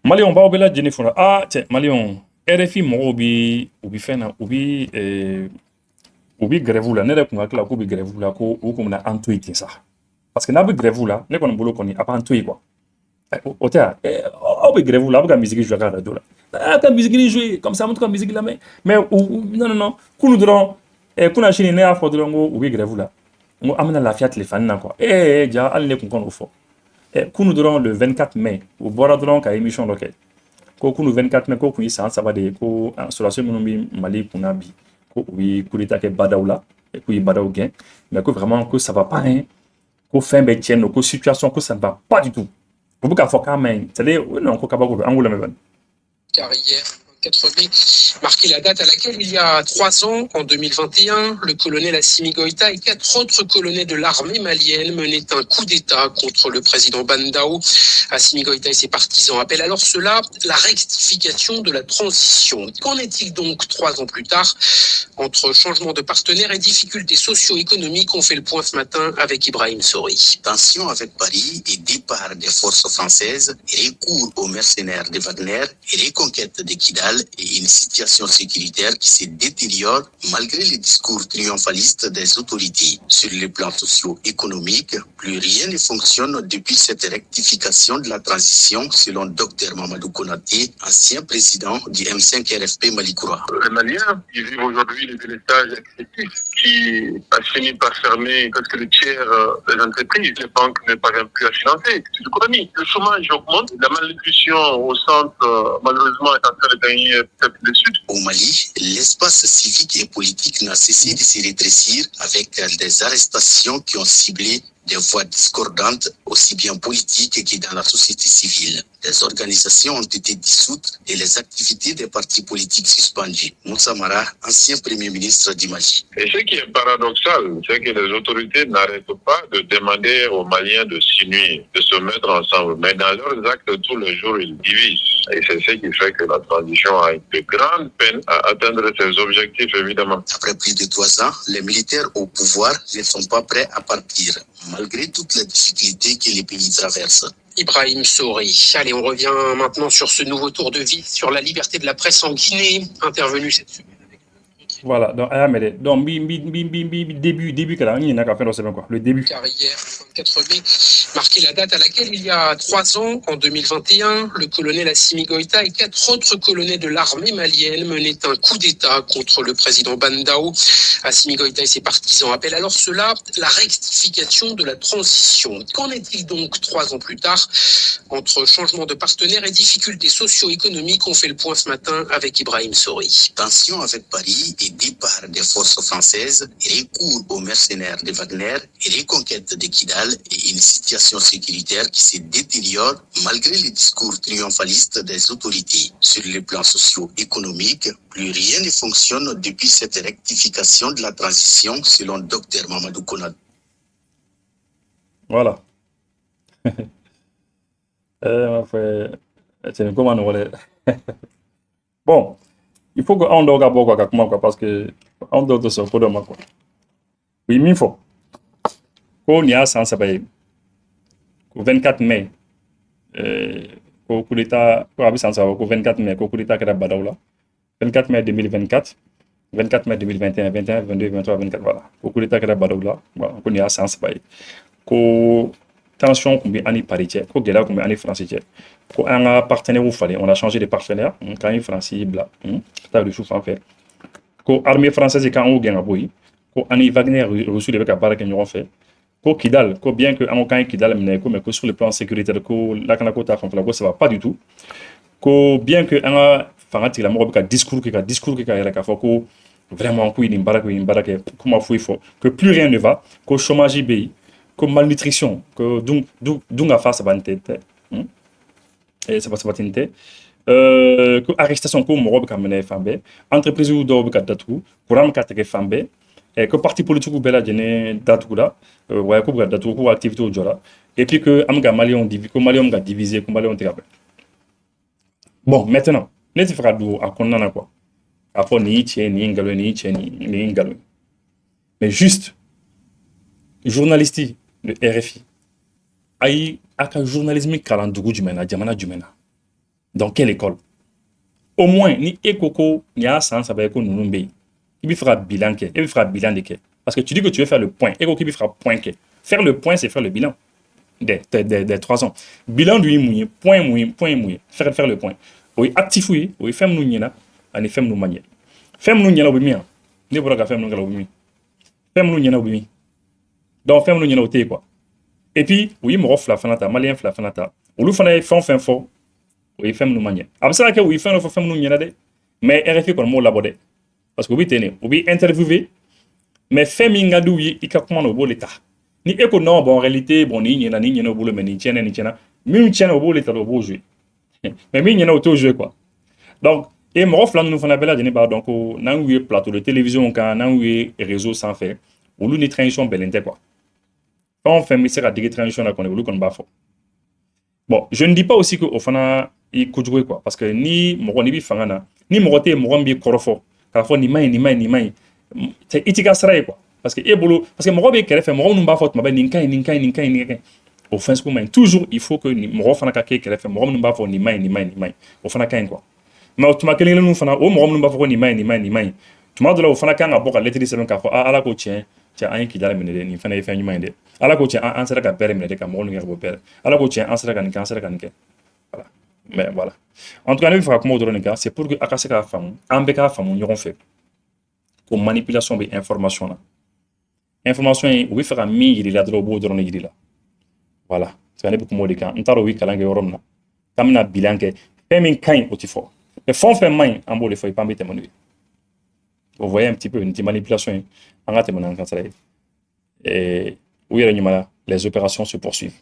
Malien b'aw bɛɛ lajɛlen fɔlɔ cɛ malien RFI mɔgɔw bi fɛn na u bi grève la ne yɛrɛ kun hakili la k'u bi grève la ko u kun bɛna an to yen ten sa parce que n'a bɛ grève la ne kɔni bolo kɔni a b'an to yen quoi o tɛ aw bɛ grève la aw bɛ ka musique jouer a ka radio la a ka musique jouer comme ça an bɛ to ka musique lamɛn mais non kunu dɔrɔn kunna sini ne y'a fɔ dɔrɔn ko u bɛ grève la n ko an bɛna lafiya tile fani na quoi ja hali ne kun kɔnɔ o fɔ kunu dɔrɔn le 24 mai u bɔra dɔrɔn ka émission dɔ kɛ ko kunu 24 mai ko kun ye san 3 de ye ko sɔrɔdasi minnu bɛ Mali kunna bi ko u ye coup d'état kɛ Badaw la k'u ye Badaw gɛn mais ko vraiment ko ça va pas hein ko fɛn bɛɛ tiɲɛ don ko situation ko ça ne va pas du tout u bɛ k'a fɔ k'a maɲi c'est à dire non ko kabako don an k'u lamɛn bani. Car hier, 4 mai, marquait la date à laquelle, il y a 3 ans, en 2021, le colonel Assimi Goïta et 4 autres colonels de l'armée malienne menaient un coup d'État contre le président Bandao. Assimi Goïta et ses partisans appellent alors cela la rectification de la transition. Qu'en est-il donc 3 ans plus tard? Entre changement de partenaires et difficultés socio-économiques, on fait le point ce matin avec Ibrahim Sori. Tension avec Paris et départ des forces françaises, recours aux mercenaires de Wagner et reconquête de Kidal et une situation sécuritaire qui se détériore malgré les discours triomphalistes des autorités. Sur le plan socio-économique, plus rien ne fonctionne depuis cette rectification de la transition, selon Dr Mamadou Konaté, ancien président du M5 RFP Malikoura. Les Maliens, ils vivent aujourd'hui le délestage excessif qui a fini par fermer presque le tiers des entreprises. Les banques ne parviennent plus à financer l'économie. Le chômage augmente, la malnutrition au centre, malheureusement, est en train de gagner peut-être le sud. Au Mali, l'espace civique et politique n'a cessé de se rétrécir avec des arrestations qui ont ciblé des voix discordantes, aussi bien politiques que dans la société civile. Des organisations ont été dissoutes et les activités des partis politiques suspendues. Moussa Mara, ancien premier ministre du Mali. Et ce qui est paradoxal, c'est que les autorités n'arrêtent pas de demander aux Maliens de s'unir, de se mettre ensemble. Mais dans leurs actes, tous les jours, ils divisent. Et c'est ce qui fait que la transition a de grandes peines à atteindre ses objectifs, évidemment. Après plus de 3 ans, les militaires au pouvoir ne sont pas prêts à partir, malgré toutes les difficultés que les pays traversent. Ibrahim Sori. Allez, on revient maintenant sur ce nouveau tour de vis sur la liberté de la presse en Guinée, intervenu cette semaine. Voilà, donc, début, le début. Car hier, 24 mai, marquait la date à laquelle, il y a 3 ans, en 2021, le colonel Assimi Goïta et 4 autres colonels de l'armée malienne menaient un coup d'État contre le président Bandao. Assimi Goïta et ses partisans appellent alors cela la rectification de la transition. Qu'en est-il donc 3 ans plus tard? Entre changement de partenaires et difficultés socio-économiques, on fait le point ce matin avec Ibrahim Sori. Tension avec Paris et départ des forces françaises, recours aux mercenaires de Wagner et reconquête de Kidal et une situation sécuritaire qui se détériore malgré les discours triomphalistes des autorités. Sur le plan socio-économique, plus rien ne fonctionne depuis cette rectification de la transition, selon Dr Mamadou Konaté. Voilà. Bon, il faut qu'on doit d'abord quoi parce que on doit se faire de quoi. Oui, mais il faut qu'on y a sans savoir. Au 24 mai, au coup d'état, au 24 mai, au coup d'état qui a Badaoula, 24 mai 2024, 24 mai 2021, 21, 22, 23, 24, voilà. Au coup d'état qui a Badaoula, on y a sans savoir. Ko tension qu'on a en parité, ko gela qu'on a en français, ko un partenaire ou fallait, on a changé de partenaire, quand il français bla, t'as le chouf en fait. Ko armée française quand on gagne à boy, ko ani Wagner reçu les barres que nous avons fait. Ko Kidal, ko bien que en quand Kidal mais que sur le plan sécuritaire, ko la kanako ta font la ça va pas du tout. Ko bien que un fanatique la mort discours qui a la ko vraiment ko il baraka comment faut il faut que plus rien ne va, ko chômage pays comme malnutrition, que donc à face à tête, et ça va se battre que arrestation comme Morob Kamene Fambe, entreprise ou d'Ob Kadatu, pour un cadre Fambe, et que parti politique ou Bella Djene Datula, ouais, que Datu, ou activité au Jola, et puis que Amga Malion divisé, que Malion a divisé, que Malion Tirabe. Bon, maintenant, n'est-ce pas à Konana quoi? Après, ni Tien, ni Ngalo, ni Tien, ni Ngalo. Mais juste, journaliste, le RFI, ayi aka journalisme kalan dugu jumɛn na jamana jumɛn na Dans quelle école? Au moins, ni ekoko, ni a sens avec nous numbe. Il fera bilan que, il fera bilan de que. Parce que tu dis que tu veux faire le point. Eko qui fera point que. Faire le point, c'est faire le bilan des 3 ans. Bilan du mouillé, point mouillé. Faire le point. Oui, actif oui, femme nous nyena, ani femme nous manier. Femme nous nyena obimi. Ne bora ka femme nous ngala obimi. Femme nous nyena obimi. Donc femme nous nyena oté quoi. Et puis, oui, mon fla fanata, malien fla fanata. Olu fana fin fort. Oui, femme nous manier. Absala que oui, femme nous nyena de. Mais RFI comme mot labodé. Parce que oui, tenez, oui, interviewé. Mais femme ingadu oui, ikakuman au beau l'état. Ni eko non, bon, en réalité, bon, ni nyena au boulot, mais ni tienne. Même tienne au beau l'état au beau jeu. Mais mi nyena auto jeu quoi. Donc, et mon flan nous fana bela de ba donc nan oui plateau de télévision quand nan oui réseau sans faire. Ou l'une transition belente quoi. Quand on fait misère à dire transition là qu'on est voulu qu'on bat fort. Bon, je ne dis pas aussi que au fana il coûte jouer quoi parce que ni mon ni bi fangana ni mon côté mon bi korofo car faut ni mai c'est itika sray quoi parce que parce que mon bi kere fait mon nous ba fort ma ben ninkai au fin ce moment toujours il faut que mon fana ka kere fait mon nous ba fort ni mai au fana kain quoi mais tu m'as quelqu'un nous fana au mon nous ba fort ni mai tu m'as de là au fana kan aboka lettre 7 ka fo ala ko tien an ki dala minede ni fana fe nyuma inde ala ko tien an sera ka pere minede ka mo ngi ko pere ala ko tien an sera kan ke voilà mais voilà en tout cas ne fera comme d'autres c'est pour que akase ka famu an be ka famu ñogon fait ko manipulation be information yi o be fera mi yiri la dro bo dron yiri la voilà c'est ne be ko modi kan ntaro wi kalange yorom na tamna bilan ke femin kain otifo mais fond fait main en bo le foi pas mbete monu. Vous voyez un petit peu une petite manipulation. Et oui, les opérations se poursuivent.